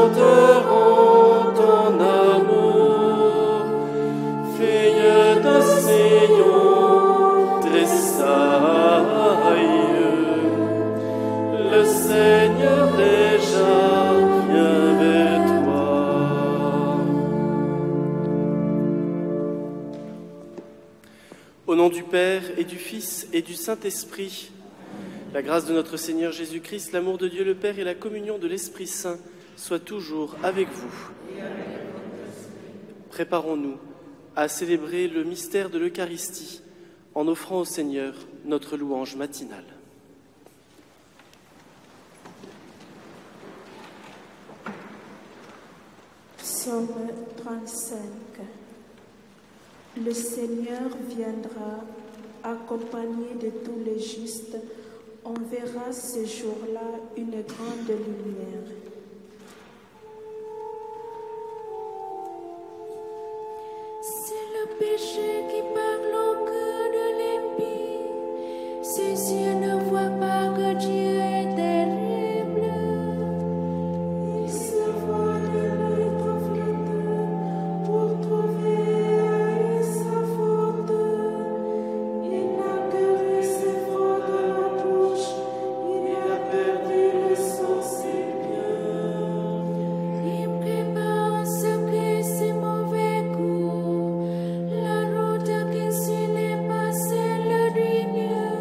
chanteront ton amour, fille de Sion, tressaille. Le Seigneur déjà vient vers toi. Au nom du Père et du Fils et du Saint-Esprit, la grâce de notre Seigneur Jésus-Christ, l'amour de Dieu le Père et la communion de l'Esprit Saint soient toujours avec vous. Préparons-nous à célébrer le mystère de l'Eucharistie en offrant au Seigneur notre louange matinale. Psaume 35. Le Seigneur viendra accompagné de tous les justes. On verra ce jour-là une grande lumière. C'est le péché qui parle au cœur de l'impie. Ses yeux ne voient pas que Dieu est terrible. Il se voit de l'œil flatteur pour trouver sa faute. Il n'a que ses froid de la bouche. Il a perdu le sens et bien. Il prépare ce que c'est mauvais goût. La route qui suit n'est pas celle du mieux.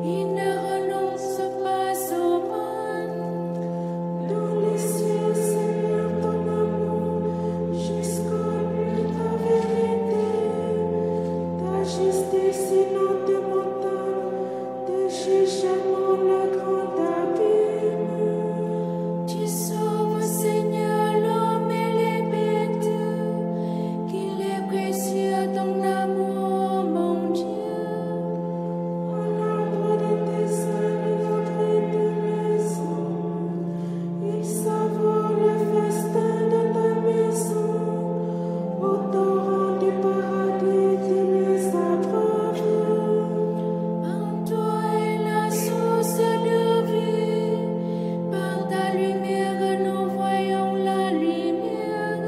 Il ne renonce pas au mal. Dans les cieux, Seigneur, ton amour, jusqu'au but ta vérité. Ta justice inonde tes montagnes, tes jugements le grand abîme. Tu sauves, Seigneur, l'homme et les bêtes. Qu'il est précieux ton amour, mon Dieu. À l'arbre de tes ailes et l'entrée de maison, il savoure le festin de ta maison. Au torrent du paradis, tu les abreuves. En toi est la source de vie. Par ta lumière, nous voyons la lumière.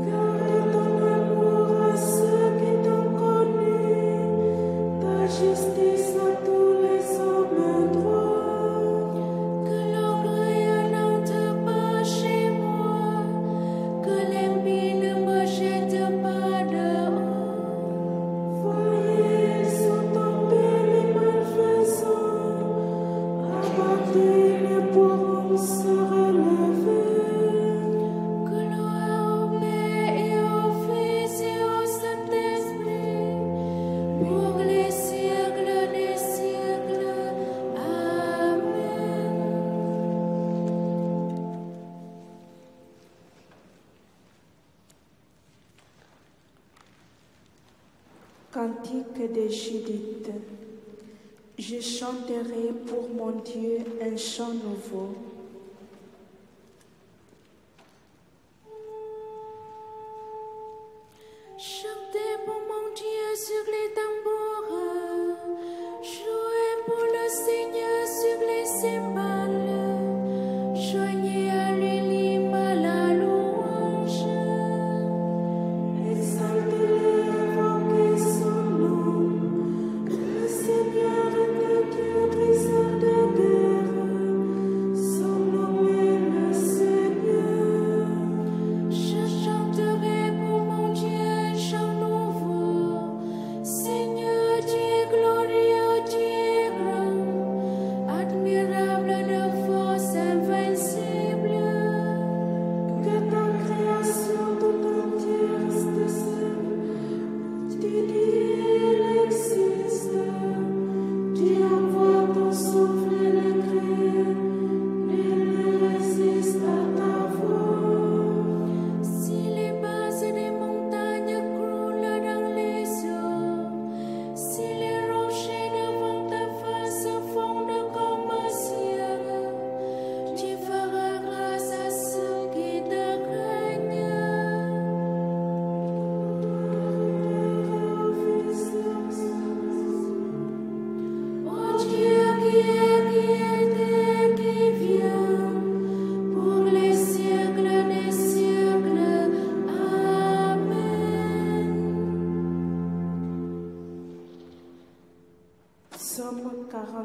Garde ton amour à ceux qui t'ont connu, ta justice à tous les hommes droits. Que l'orgueil n'entre pas chez moi. Que l'impie ne me jette pas dehors. Voyez, ils sont tombés les malfaisants, abattus, ils ne pourront se relever. Gloire au Père et au Fils et au Saint-Esprit, pour les siècles des siècles. Amen. Cantique de Judith. Je chanterai pour mon Dieu un chant nouveau. Chantez pour mon Dieu sur les tambours, jouez pour le Seigneur sur les cymbales, joignez à lui l'hymne à la louange. Exaltez-le, invoquez son nom. Le Seigneur est un Dieu briseur de guerre. Son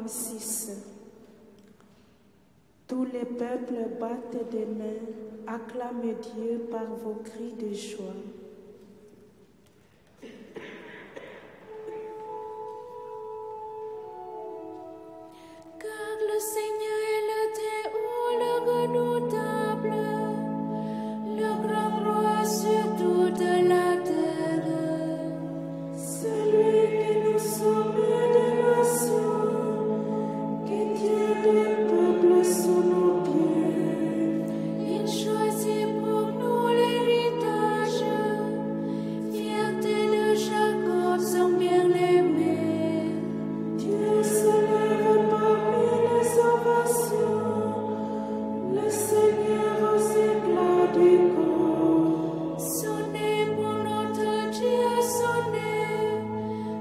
46. Tous les peuples battent des mains, acclamez Dieu par vos cris de joie. Car le Seigneur est le Très-Haut, le redoutable, le grand roi sur toute la terre. Celui qui nous sauve des nations, qui tient les peuples sous nos pieds. Il choisit pour nous l'héritage, fierté de Jacob, son bien-aimé. Dieu se lève parmi les ovations, le Seigneur aux éclats du corps. Sonnez pour notre Dieu, sonnez,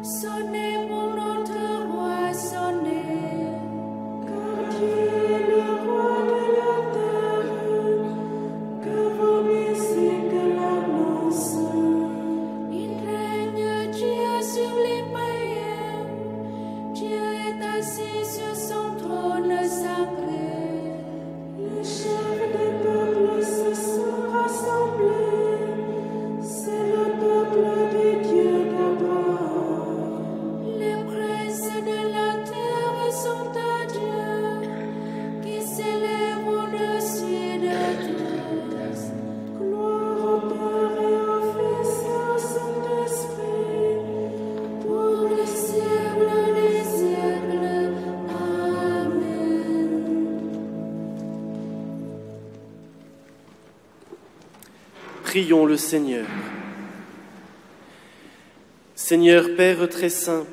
sonnez pour notre roi, sonnez. Car Dieu est le roi de la terre, que vos musiques l'annoncent. Il règne Dieu sur les païens, Dieu est assis sur son trône sacré. Les chefs des peuples se sont rassemblés, c'est le peuple du Dieu d'Abraham. Les princes de la terre sont à Dieu, qui s'élève au-dessus de tous. Gloire au Père et au Fils et au Saint-Esprit, Pour les siècles des siècles. Amen. Prions le Seigneur. Seigneur Père très saint,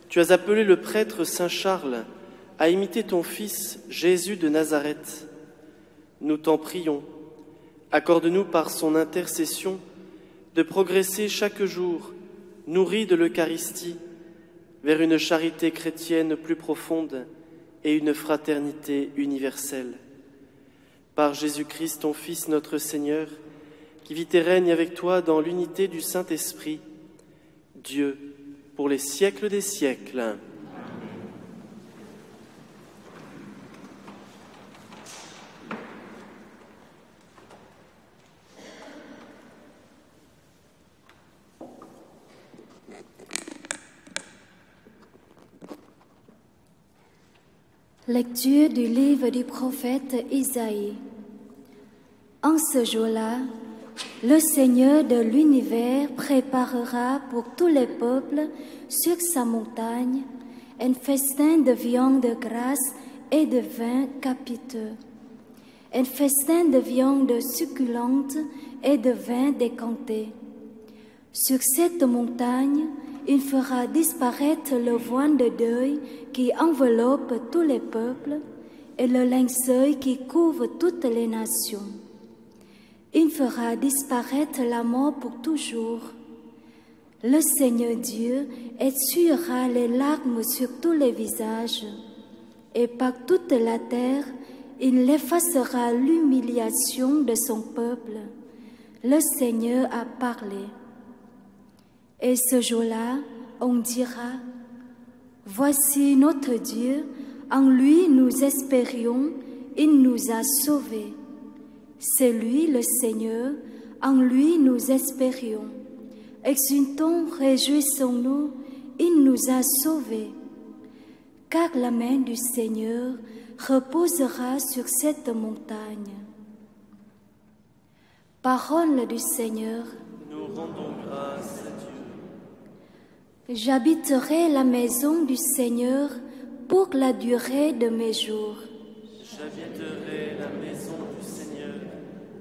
tu as appelé le prêtre Saint Charles à imiter ton Fils Jésus de Nazareth. Nous t'en prions, accorde-nous par son intercession de progresser chaque jour, nourris de l'Eucharistie, vers une charité chrétienne plus profonde et une fraternité universelle. Par Jésus-Christ, ton Fils, notre Seigneur, qui vit et règne avec toi dans l'unité du Saint-Esprit, Dieu, pour les siècles des siècles. Lecture du livre du prophète Isaïe. En ce jour-là, le Seigneur de l'univers préparera pour tous les peuples sur sa montagne un festin de viande grasse et de vin capiteux, un festin de viande succulente et de vin décanté. Sur cette montagne, il fera disparaître le voile de deuil qui enveloppe tous les peuples et le linceul qui couvre toutes les nations. Il fera disparaître la mort pour toujours. Le Seigneur Dieu essuiera les larmes sur tous les visages, et par toute la terre, il effacera l'humiliation de son peuple. Le Seigneur a parlé. Et ce jour-là, on dira, « Voici notre Dieu, en lui nous espérions, il nous a sauvés. C'est lui le Seigneur, en lui nous espérions. Exultons, réjouissons-nous, il nous a sauvés. Car la main du Seigneur reposera sur cette montagne. » Parole du Seigneur. Nous rendons grâce à Dieu. J'habiterai la maison du Seigneur pour la durée de mes jours. J'habiterai la maison du Seigneur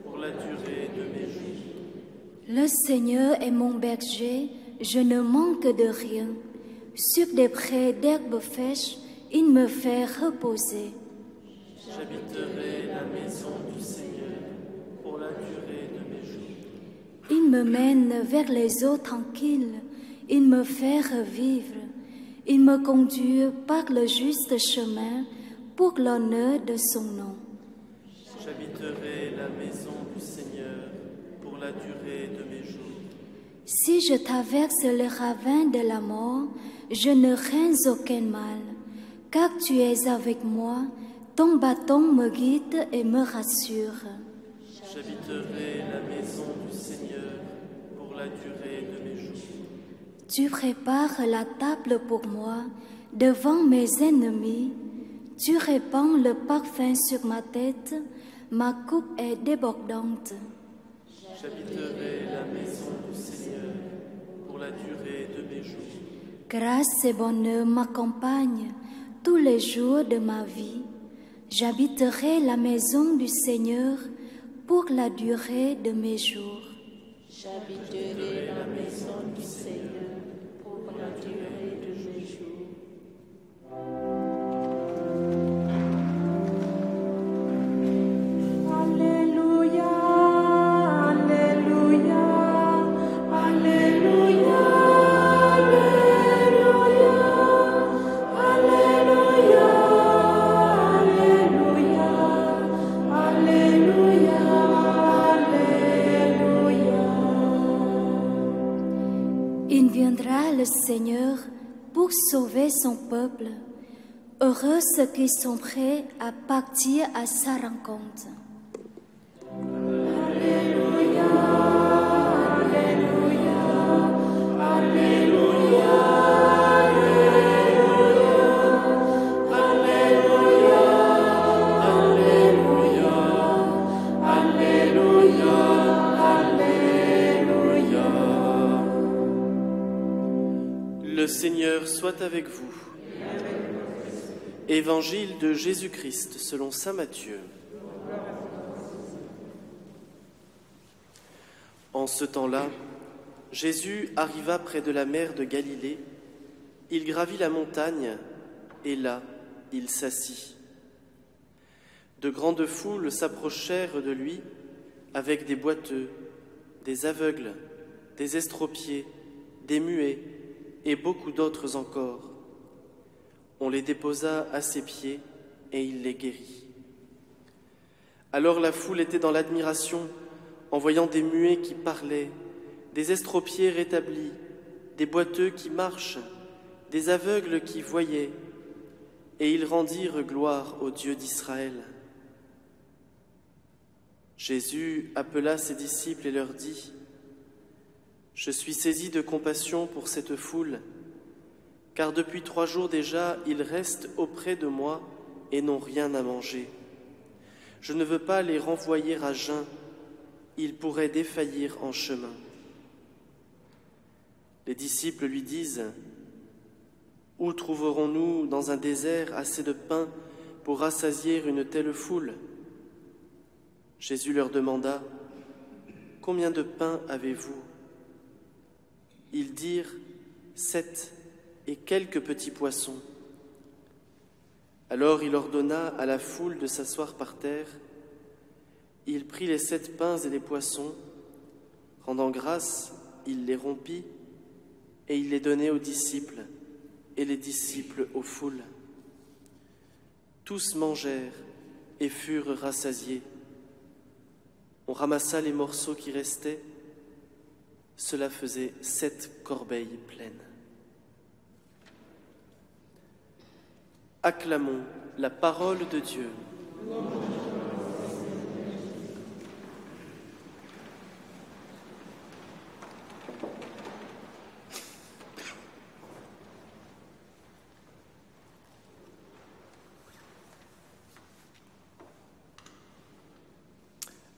pour la durée de mes jours. Le Seigneur est mon berger, je ne manque de rien. Sur des prés d'herbes fraîches, il me fait reposer. J'habiterai la maison du Seigneur pour la durée de mes jours. Il me mène vers les eaux tranquilles, il me fait revivre. Il me conduit par le juste chemin pour l'honneur de son nom. J'habiterai la maison du Seigneur pour la durée de mes jours. Si je traverse le ravin de la mort, je ne crains aucun mal, car tu es avec moi, ton bâton me guide et me rassure. J'habiterai la maison du Seigneur pour la durée de mes jours. Tu prépares la table pour moi devant mes ennemis. Tu répands le parfum sur ma tête, ma coupe est débordante. J'habiterai la maison du Seigneur pour la durée de mes jours. Grâce et bonheur m'accompagnent tous les jours de ma vie. J'habiterai la maison du Seigneur pour la durée de mes jours. J'habiterai la maison du Seigneur pour la durée de mes jours. Alléluia, Alléluia, Alléluia, Alléluia, Alléluia, Alléluia, Alléluia. Il viendra le Seigneur pour sauver son peuple. Heureux ceux qui sont prêts à partir à sa rencontre. Le Seigneur soit avec vous. Évangile de Jésus-Christ selon saint Matthieu. En ce temps-là, Jésus arriva près de la mer de Galilée. Il gravit la montagne et là, il s'assit. De grandes foules s'approchèrent de lui avec des boiteux, des aveugles, des estropiés, des muets et beaucoup d'autres encore. On les déposa à ses pieds et il les guérit. Alors la foule était dans l'admiration en voyant des muets qui parlaient, des estropiés rétablis, des boiteux qui marchent, des aveugles qui voyaient, et ils rendirent gloire au Dieu d'Israël. Jésus appela ses disciples et leur dit : « Je suis saisi de compassion pour cette foule, car depuis 3 jours déjà, ils restent auprès de moi et n'ont rien à manger. Je ne veux pas les renvoyer à jeun, ils pourraient défaillir en chemin. » Les disciples lui disent : « Où trouverons-nous dans un désert assez de pain pour rassasier une telle foule ?» Jésus leur demanda : « Combien de pain avez-vous » Ils dirent : « 7 et quelques petits poissons. » Alors il ordonna à la foule de s'asseoir par terre. Il prit les 7 pains et les poissons, rendant grâce, il les rompit, et il les donnait aux disciples, et les disciples aux foules. Tous mangèrent et furent rassasiés. On ramassa les morceaux qui restaient. Cela faisait 7 corbeilles pleines. Acclamons la parole de Dieu.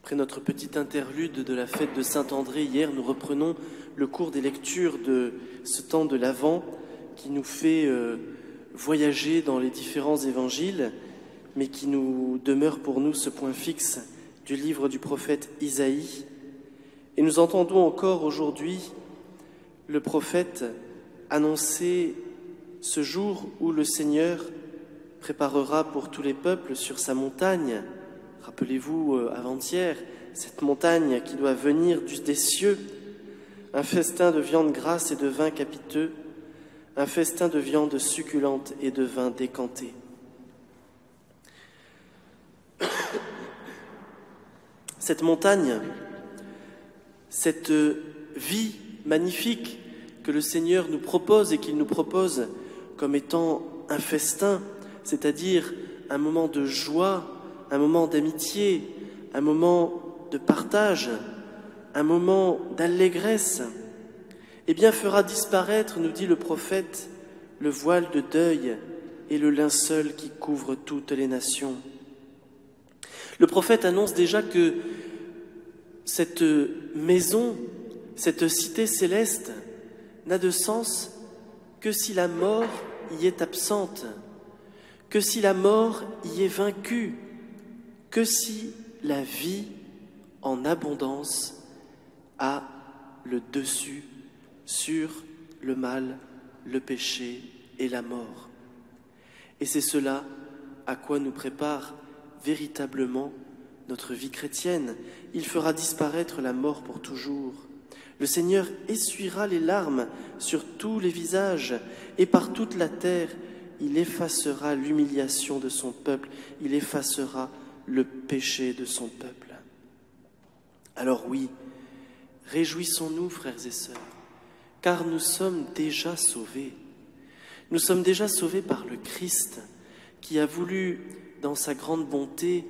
Après notre petite interlude de la fête de Saint-André, hier, nous reprenons le cours des lectures de ce temps de l'Avent qui nous fait voyager dans les différents évangiles, mais qui nous demeure pour nous ce point fixe du livre du prophète Isaïe. Et nous entendons encore aujourd'hui le prophète annoncer ce jour où le Seigneur préparera pour tous les peuples sur sa montagne. Rappelez-vous, avant-hier, cette montagne qui doit venir des cieux, un festin de viande grasse et de vin capiteux, un festin de viande succulente et de vin décanté. Cette montagne, cette vie magnifique que le Seigneur nous propose et qu'il nous propose comme étant un festin c'est-à-dire un moment de joie, un moment d'amitié, un moment de partage, un moment d'allégresse, eh bien fera disparaître, nous dit le prophète, le voile de deuil et le linceul qui couvre toutes les nations. Le prophète annonce déjà que cette maison, cette cité céleste, n'a de sens que si la mort y est absente, que si la mort y est vaincue, que si la vie en abondance a le dessus sur le mal, le péché et la mort. Et c'est cela à quoi nous prépare véritablement notre vie chrétienne. Il fera disparaître la mort pour toujours. Le Seigneur essuiera les larmes sur tous les visages et par toute la terre, il effacera l'humiliation de son peuple, il effacera le péché de son peuple. Alors oui, réjouissons-nous, frères et sœurs, car nous sommes déjà sauvés. Nous sommes déjà sauvés par le Christ qui a voulu, dans sa grande bonté,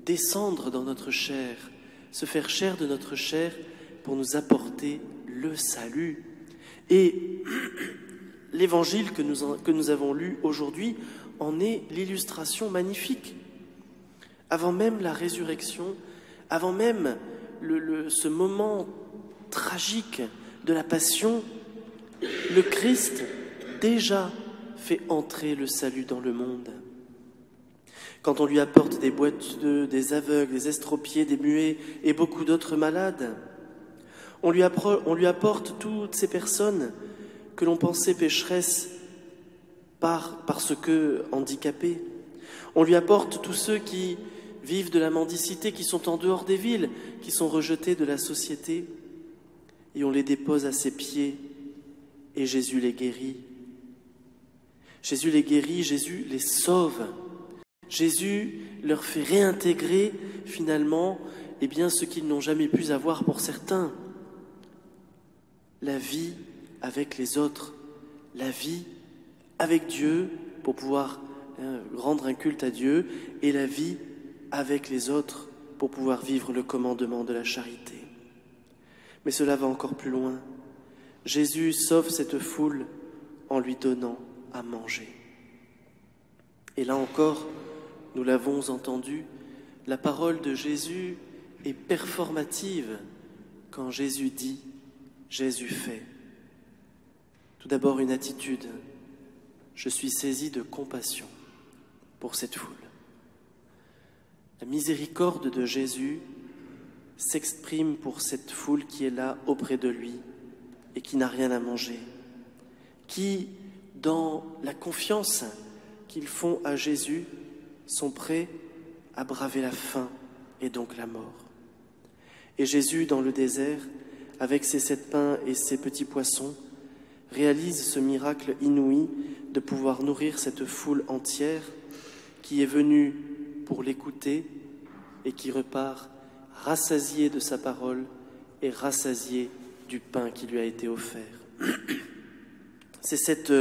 descendre dans notre chair, se faire chair de notre chair pour nous apporter le salut. Et l'évangile que nous avons lu aujourd'hui en est l'illustration magnifique. Avant même la résurrection, avant même ce moment tragique de la passion, le Christ déjà fait entrer le salut dans le monde. Quand on lui apporte des boiteux, des aveugles, des estropiés, des muets et beaucoup d'autres malades, on lui apporte toutes ces personnes que l'on pensait pécheresses parce que handicapées. On lui apporte tous ceux qui vivent de la mendicité, qui sont en dehors des villes, qui sont rejetés de la société, et on les dépose à ses pieds, et Jésus les guérit. Jésus les guérit, Jésus les sauve. Jésus leur fait réintégrer finalement ce qu'ils n'ont jamais pu avoir pour certains. La vie avec les autres, la vie avec Dieu pour pouvoir rendre un culte à Dieu et la vie avec les autres pour pouvoir vivre le commandement de la charité. Mais cela va encore plus loin. Jésus sauve cette foule en lui donnant à manger. Et là encore, nous l'avons entendu, la parole de Jésus est performative quand Jésus dit, Jésus fait. Tout d'abord une attitude, je suis saisi de compassion pour cette foule. La miséricorde de Jésus s'exprime pour cette foule qui est là auprès de lui et qui n'a rien à manger, qui, dans la confiance qu'ils font à Jésus, sont prêts à braver la faim et donc la mort. Et Jésus, dans le désert, avec ses 7 pains et ses petits poissons, réalise ce miracle inouï de pouvoir nourrir cette foule entière qui est venue pour l'écouter et qui repart rassasiée de sa parole et rassasiée du pain qui lui a été offert. C'est cette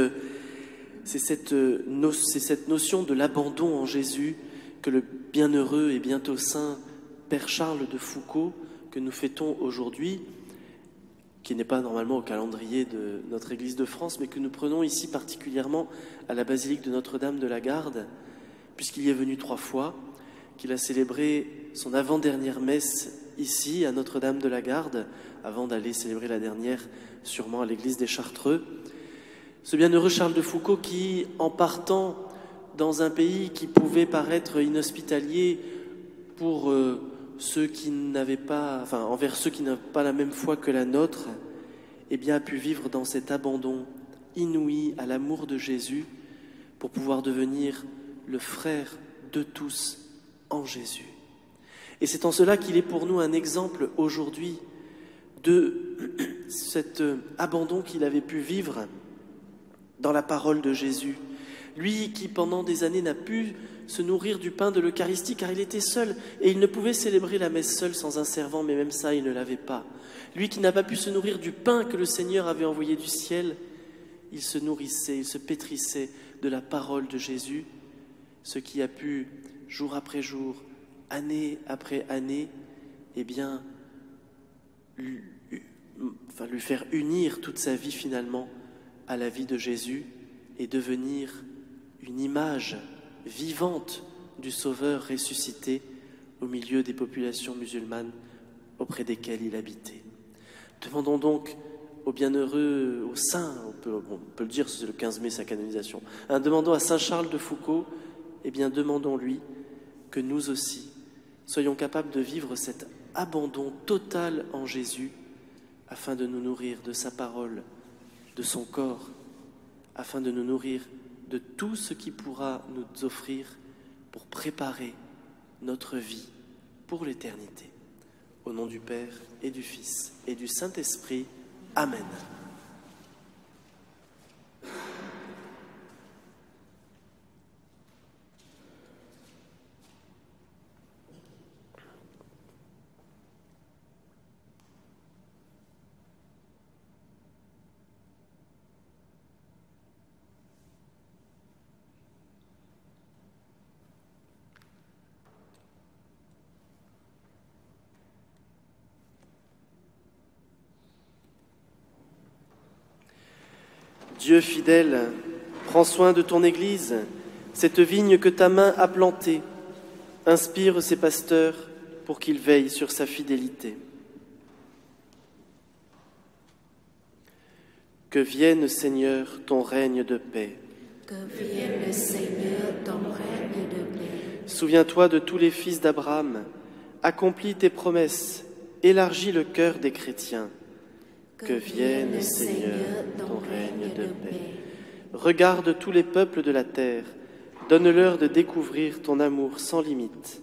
notion de l'abandon en Jésus que le bienheureux et bientôt saint Père Charles de Foucauld, que nous fêtons aujourd'hui, qui n'est pas normalement au calendrier de notre Église de France, mais que nous prenons ici particulièrement à la basilique de Notre-Dame de la Garde, puisqu'il y est venu 3 fois, qu'il a célébré son avant-dernière messe ici, à Notre-Dame de la Garde, avant d'aller célébrer la dernière, sûrement à l'église des Chartreux. Ce bienheureux Charles de Foucauld qui, en partant dans un pays qui pouvait paraître inhospitalier pour ceux qui n'avaient pas, envers ceux qui n'avaient pas la même foi que la nôtre, eh bien, a pu vivre dans cet abandon inouï à l'amour de Jésus pour pouvoir devenir le frère de tous en Jésus. Et c'est en cela qu'il est pour nous un exemple aujourd'hui de cet abandon qu'il avait pu vivre dans la parole de Jésus. Lui qui, pendant des années, n'a pu se nourrir du pain de l'Eucharistie car il était seul et il ne pouvait célébrer la messe seul sans un servant, mais même ça, il ne l'avait pas. Lui qui n'a pas pu se nourrir du pain que le Seigneur avait envoyé du ciel, il se nourrissait, il se pétrissait de la parole de Jésus ce qui a pu, jour après jour, année après année, eh bien, lui faire unir toute sa vie finalement à la vie de Jésus et devenir une image vivante du Sauveur ressuscité au milieu des populations musulmanes auprès desquelles il habitait. Demandons donc au bienheureux, au saint, on peut le dire, c'est le 15 mai sa canonisation, demandons à saint Charles de Foucauld, eh bien demandons-lui que nous aussi soyons capables de vivre cet abandon total en Jésus afin de nous nourrir de sa parole, de son corps, afin de nous nourrir de tout ce qui pourra nous offrir pour préparer notre vie pour l'éternité. Au nom du Père et du Fils et du Saint-Esprit. Amen. Dieu fidèle, prends soin de ton Église, cette vigne que ta main a plantée. Inspire ses pasteurs pour qu'ils veillent sur sa fidélité. Que vienne, Seigneur, ton règne de paix. Que vienne, Seigneur, ton règne de paix. Souviens-toi de tous les fils d'Abraham. Accomplis tes promesses. Élargis le cœur des chrétiens. Que vienne, Seigneur, ton règne de paix. Regarde tous les peuples de la terre. Donne-leur de découvrir ton amour sans limite.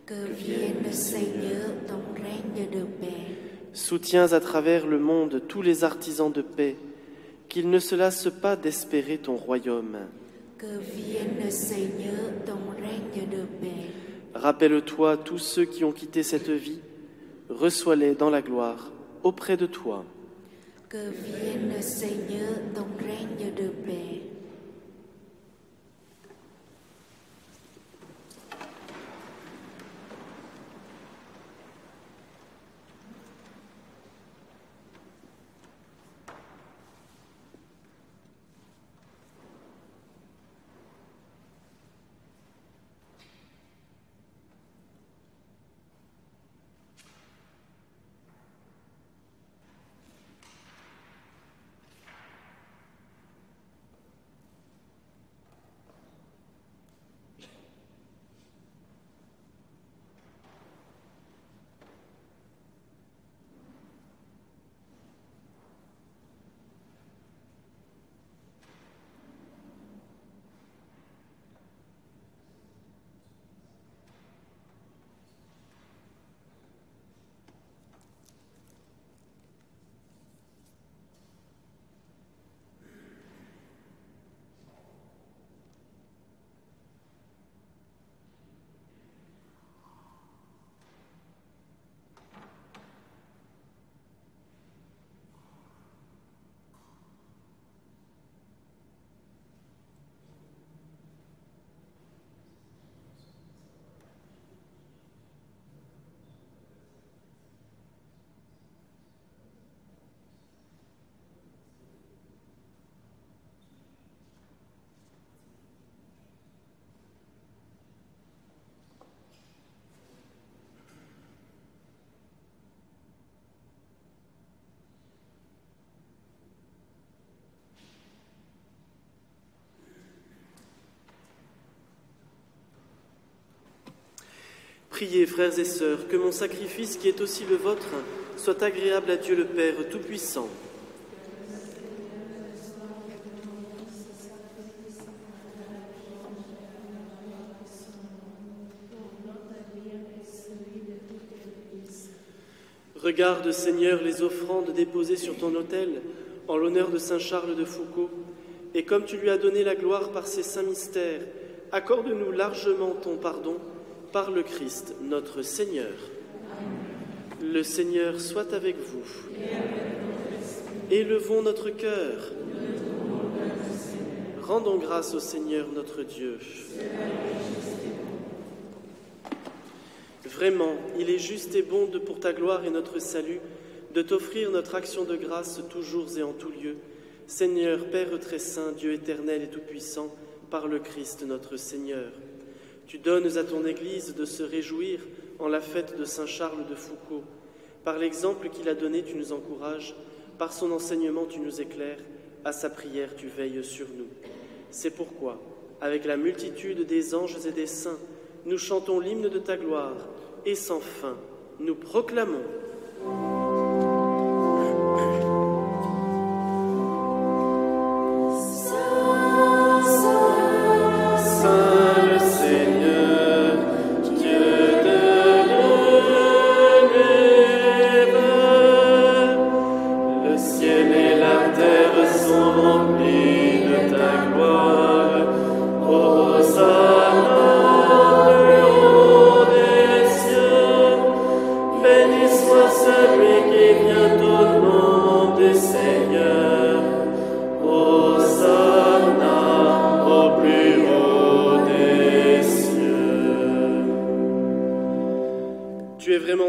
Que vienne, Seigneur, ton règne de paix. Soutiens à travers le monde tous les artisans de paix, qu'ils ne se lassent pas d'espérer ton royaume. Que vienne, Seigneur, ton règne de paix. Rappelle-toi tous ceux qui ont quitté cette vie, reçois-les dans la gloire auprès de toi. Que vienne, Seigneur, ton règne de paix. Priez, frères et sœurs, que mon sacrifice, qui est aussi le vôtre, soit agréable à Dieu le Père Tout-Puissant. Regarde, Seigneur, les offrandes déposées sur ton autel en l'honneur de saint Charles de Foucauld, et comme tu lui as donné la gloire par ces saints mystères, accorde-nous largement ton pardon par le Christ, notre Seigneur. Le Seigneur soit avec vous. Élevons notre cœur. Rendons grâce au Seigneur notre Dieu. Vraiment, il est juste et bon pour ta gloire et notre salut de t'offrir notre action de grâce toujours et en tout lieu. Seigneur, Père très saint, Dieu éternel et tout-puissant, par le Christ notre Seigneur. Tu donnes à ton Église de se réjouir en la fête de Saint Charles de Foucauld. Par l'exemple qu'il a donné, tu nous encourages, par son enseignement, tu nous éclaires, à sa prière, tu veilles sur nous. C'est pourquoi, avec la multitude des anges et des saints, nous chantons l'hymne de ta gloire, et sans fin, nous proclamons.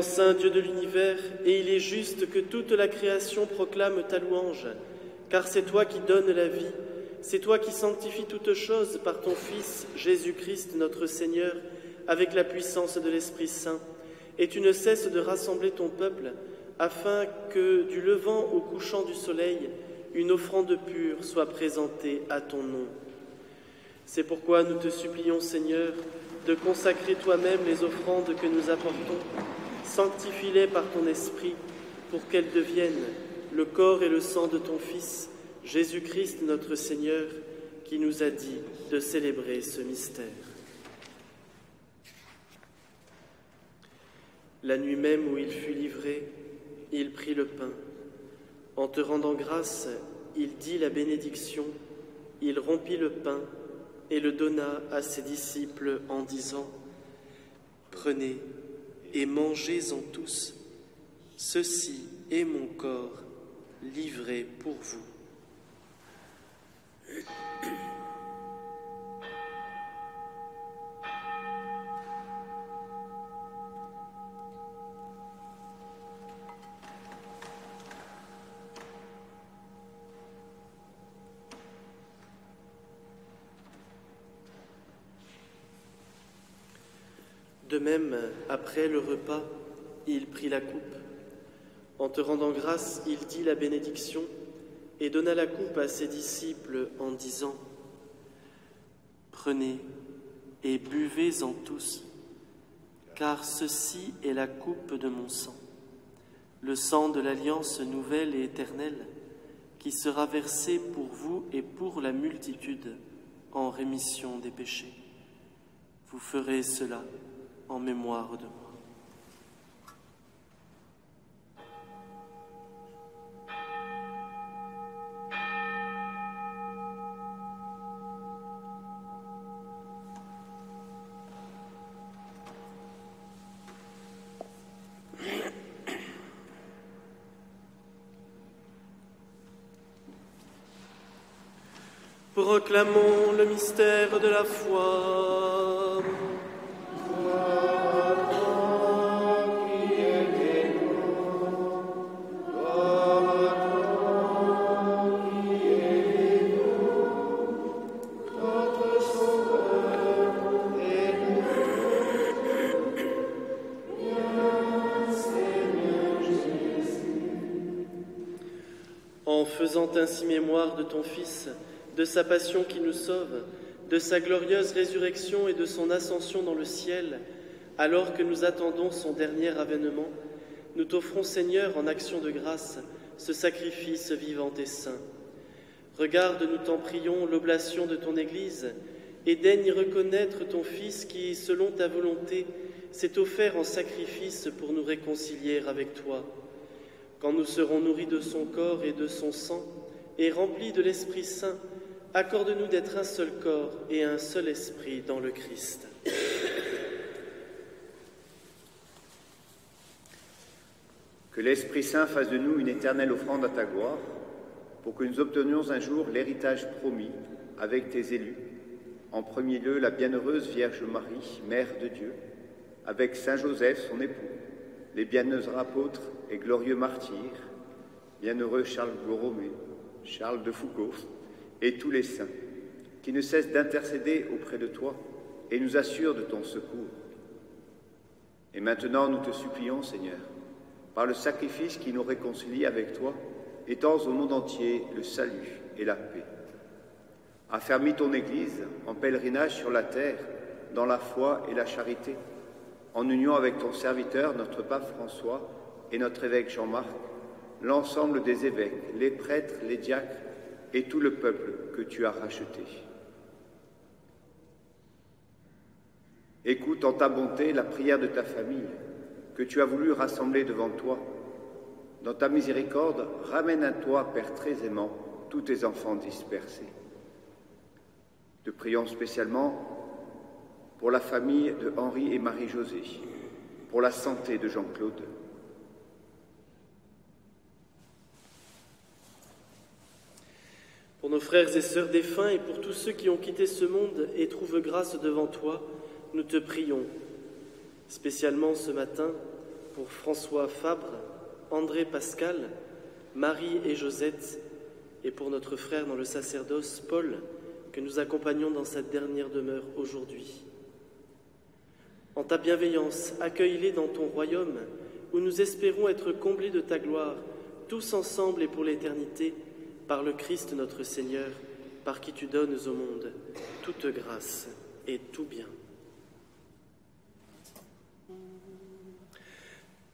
Saint Dieu de l'univers, et il est juste que toute la création proclame ta louange, car c'est toi qui donnes la vie, c'est toi qui sanctifies toutes choses par ton Fils, Jésus-Christ notre Seigneur, avec la puissance de l'Esprit Saint, et tu ne cesses de rassembler ton peuple, afin que, du levant au couchant du soleil, une offrande pure soit présentée à ton nom. C'est pourquoi nous te supplions, Seigneur, de consacrer toi-même les offrandes que nous apportons. Sanctifie-les par ton Esprit, pour qu'elles deviennent le corps et le sang de ton Fils, Jésus-Christ notre Seigneur, qui nous a dit de célébrer ce mystère. La nuit même où il fut livré, il prit le pain. En te rendant grâce, il dit la bénédiction, il rompit le pain et le donna à ses disciples en disant : « Prenez et mangez-en tous, ceci est mon corps livré pour vous. » De même, après le repas, il prit la coupe. En te rendant grâce, il dit la bénédiction et donna la coupe à ses disciples en disant : « Prenez et buvez-en tous, car ceci est la coupe de mon sang, le sang de l'alliance nouvelle et éternelle, qui sera versé pour vous et pour la multitude en rémission des péchés. Vous ferez cela en mémoire de moi. » Proclamons le mystère de la foi. En faisant ainsi mémoire de ton Fils, de sa passion qui nous sauve, de sa glorieuse résurrection et de son ascension dans le ciel, alors que nous attendons son dernier avènement, nous t'offrons, Seigneur, en action de grâce, ce sacrifice vivant et saint. Regarde, nous t'en prions, l'oblation de ton Église, et daigne reconnaître ton Fils qui, selon ta volonté, s'est offert en sacrifice pour nous réconcilier avec toi. Quand nous serons nourris de son corps et de son sang, et remplis de l'Esprit Saint, accorde-nous d'être un seul corps et un seul esprit dans le Christ. Que l'Esprit Saint fasse de nous une éternelle offrande à ta gloire, pour que nous obtenions un jour l'héritage promis avec tes élus, en premier lieu la bienheureuse Vierge Marie, Mère de Dieu, avec Saint Joseph, son époux, les bienheureux apôtres et glorieux martyrs, bienheureux Charles Borromée, Charles de Foucault et tous les saints, qui ne cessent d'intercéder auprès de toi et nous assurent de ton secours. Et maintenant, nous te supplions, Seigneur, par le sacrifice qui nous réconcilie avec toi, étends au monde entier le salut et la paix. Affermis ton Église en pèlerinage sur la terre, dans la foi et la charité, en union avec ton serviteur, notre pape François, et notre évêque Jean-Marc, l'ensemble des évêques, les prêtres, les diacres et tout le peuple que tu as racheté. Écoute en ta bonté la prière de ta famille, que tu as voulu rassembler devant toi. Dans ta miséricorde, ramène à toi, Père très aimant, tous tes enfants dispersés. Te prions spécialement pour la famille de Henri et Marie-Josée, pour la santé de Jean-Claude. Pour nos frères et sœurs défunts et pour tous ceux qui ont quitté ce monde et trouvent grâce devant toi, nous te prions. Spécialement ce matin pour François Fabre, André Pascal, Marie et Josette, et pour notre frère dans le sacerdoce, Paul, que nous accompagnons dans sa dernière demeure aujourd'hui. En ta bienveillance, accueille-les dans ton royaume, où nous espérons être comblés de ta gloire, tous ensemble et pour l'éternité, par le Christ notre Seigneur, par qui tu donnes au monde toute grâce et tout bien.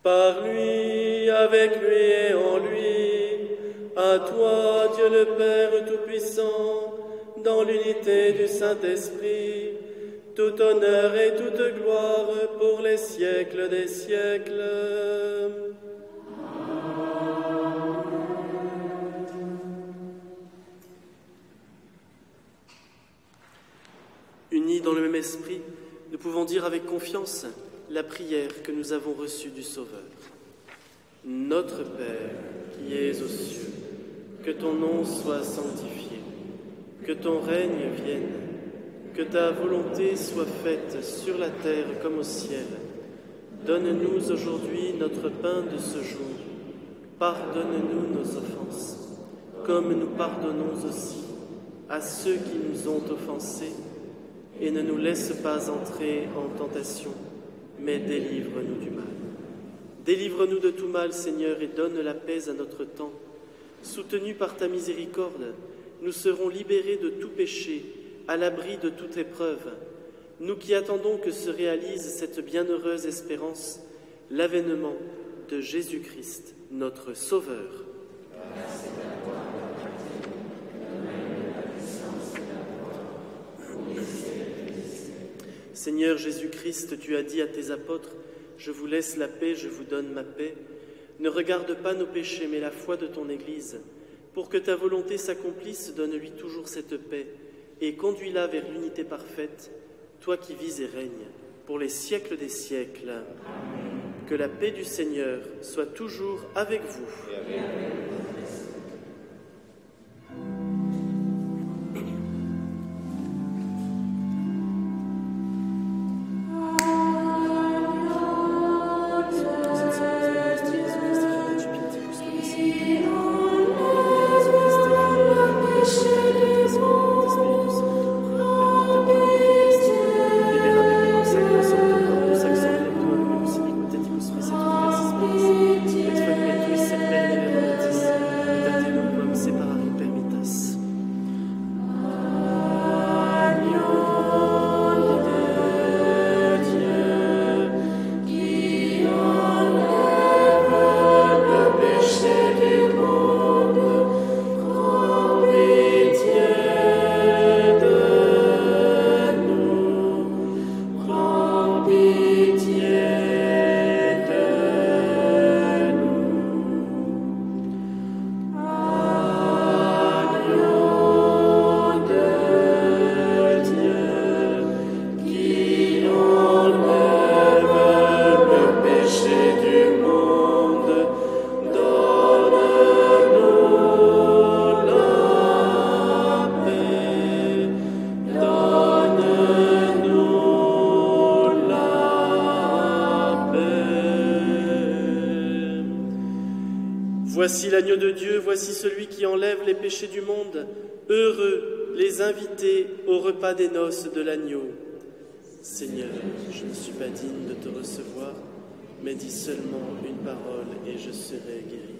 Par lui, avec lui et en lui, à toi, Dieu le Père Tout-Puissant, dans l'unité du Saint-Esprit, tout honneur et toute gloire pour les siècles des siècles. Unis dans le même esprit, nous pouvons dire avec confiance la prière que nous avons reçue du Sauveur. Notre Père, qui es aux cieux, que ton nom soit sanctifié, que ton règne vienne, que ta volonté soit faite sur la terre comme au ciel. Donne-nous aujourd'hui notre pain de ce jour. Pardonne-nous nos offenses, comme nous pardonnons aussi à ceux qui nous ont offensés. Et ne nous laisse pas entrer en tentation, mais délivre-nous du mal. Délivre-nous de tout mal, Seigneur, et donne la paix à notre temps. Soutenus par ta miséricorde, nous serons libérés de tout péché, à l'abri de toute épreuve. Nous qui attendons que se réalise cette bienheureuse espérance, l'avènement de Jésus-Christ, notre Sauveur. Seigneur Jésus-Christ, tu as dit à tes apôtres, « Je vous laisse la paix, je vous donne ma paix. Ne regarde pas nos péchés, mais la foi de ton Église. Pour que ta volonté s'accomplisse, donne-lui toujours cette paix et conduis-la vers l'unité parfaite, toi qui vis et règnes pour les siècles des siècles. Amen. Que la paix du Seigneur soit toujours avec vous. Voici l'agneau de Dieu, voici celui qui enlève les péchés du monde. Heureux les invités au repas des noces de l'agneau. Seigneur, je ne suis pas digne de te recevoir, mais dis seulement une parole et je serai guéri.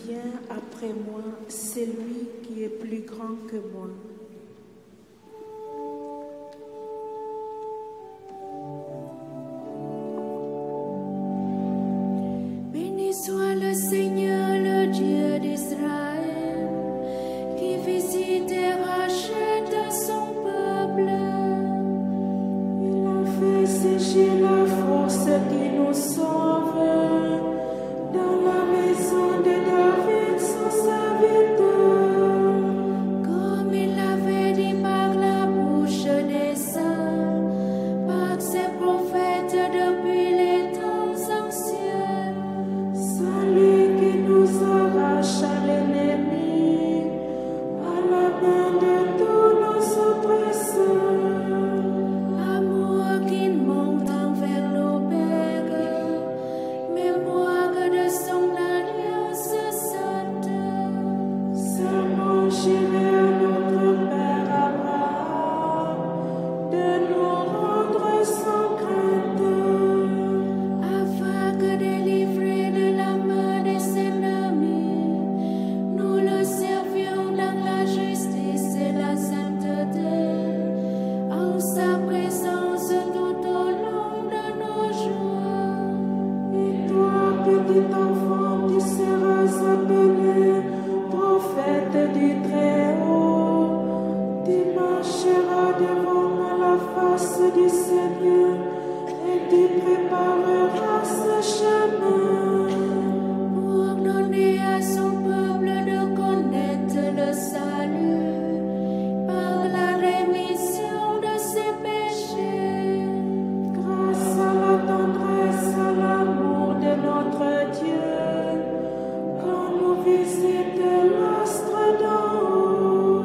vient après moi, c'est lui qui est plus grand que moi. Béni soit le Seigneur, le Dieu d'Israël, qui visite et rachète son peuple. Il a fait sécher la force qui nous sauve dans la maison de David, son serviteur. Comme il l'avait dit par la bouche des saints, par ses prophètes depuis les temps anciens. Celui qui nous arrache à l'ennemi, à la main de tous nos oppresseurs. Amour qui monte envers l'auberge, mémoire de son alliance sainte. Serment juré à notre Père Abraham de nous rendre sans crainte. Afin que délivrés de la main de ses ennemis, nous le servions dans la justice et la sainteté, en sa présence tout au long de nos jours. Et toi, petit enfant, tu seras appelé prophète du Très-Haut. Tu marcheras devant la face du Seigneur et tu prépareras ce chemin. Pour donner à son peuple de connaître le salut par la rémission de ses péchés. Grâce à la tendresse, à l'amour de notre Dieu, quand nous visite l'astre d'en haut.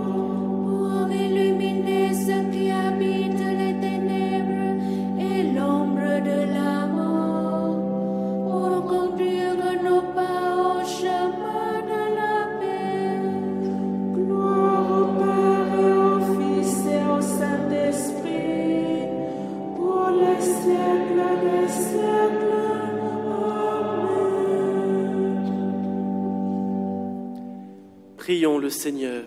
Pour illuminer ceux qui habitent les ténèbres et l'ombre de la mort, pour conduire nos pas au chemin de la paix. Gloire au Père et au Fils et au Saint-Esprit, pour les siècles des siècles. Amen. Prions le Seigneur.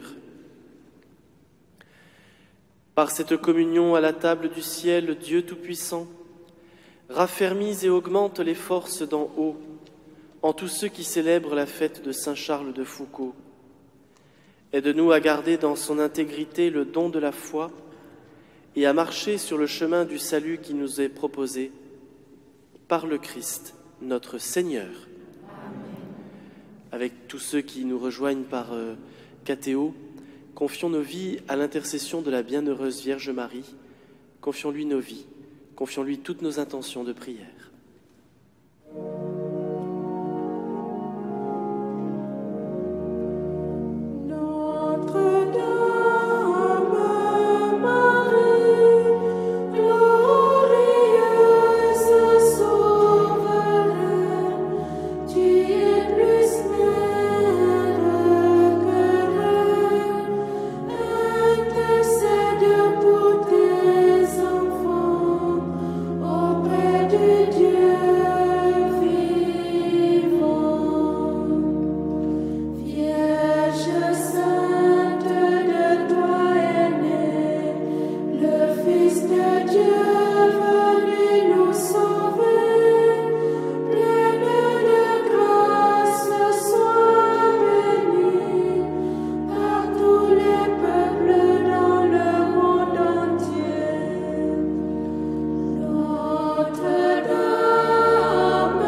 Par cette communion à la table du ciel, Dieu Tout-Puissant, raffermis et augmente les forces d'en haut en tous ceux qui célèbrent la fête de Saint Charles de Foucauld. Aide-nous à garder dans son intégrité le don de la foi et à marcher sur le chemin du salut qui nous est proposé par le Christ, notre Seigneur. Avec tous ceux qui nous rejoignent par catéo, confions nos vies à l'intercession de la bienheureuse Vierge Marie. Confions-lui nos vies, confions-lui toutes nos intentions de prière. Notre-Dame, Marie, glorieuse souveraine, tu es plus mère que reine. Intercède pour tes enfants auprès du Dieu vivant. Vierge sainte, de toi est né le Fils de Dieu venu nous sauver. Pleine de grâce, sois bénie par tous les peuples dans le monde entier. Notre-Dame,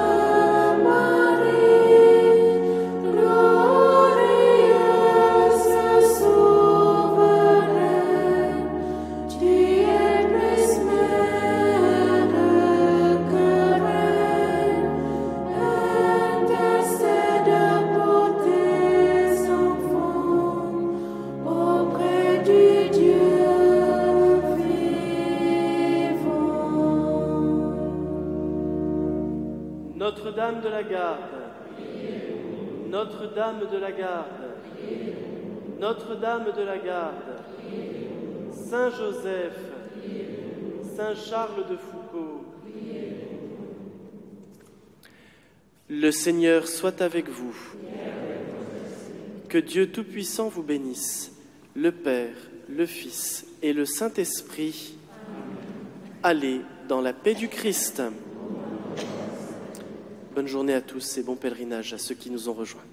Marie, glorieuse souveraine, tu es plus mère que reine. Intercède pour tes enfants auprès du Dieu vivant. Notre-Dame de la Garde, Notre-Dame de la Garde, Notre-Dame de la Garde, Saint Joseph, Saint Charles de Foucauld. Le Seigneur soit avec vous. Que Dieu Tout-Puissant vous bénisse, le Père, le Fils et le Saint-Esprit. Allez dans la paix du Christ. Bonne journée à tous et bon pèlerinage à ceux qui nous ont rejoints.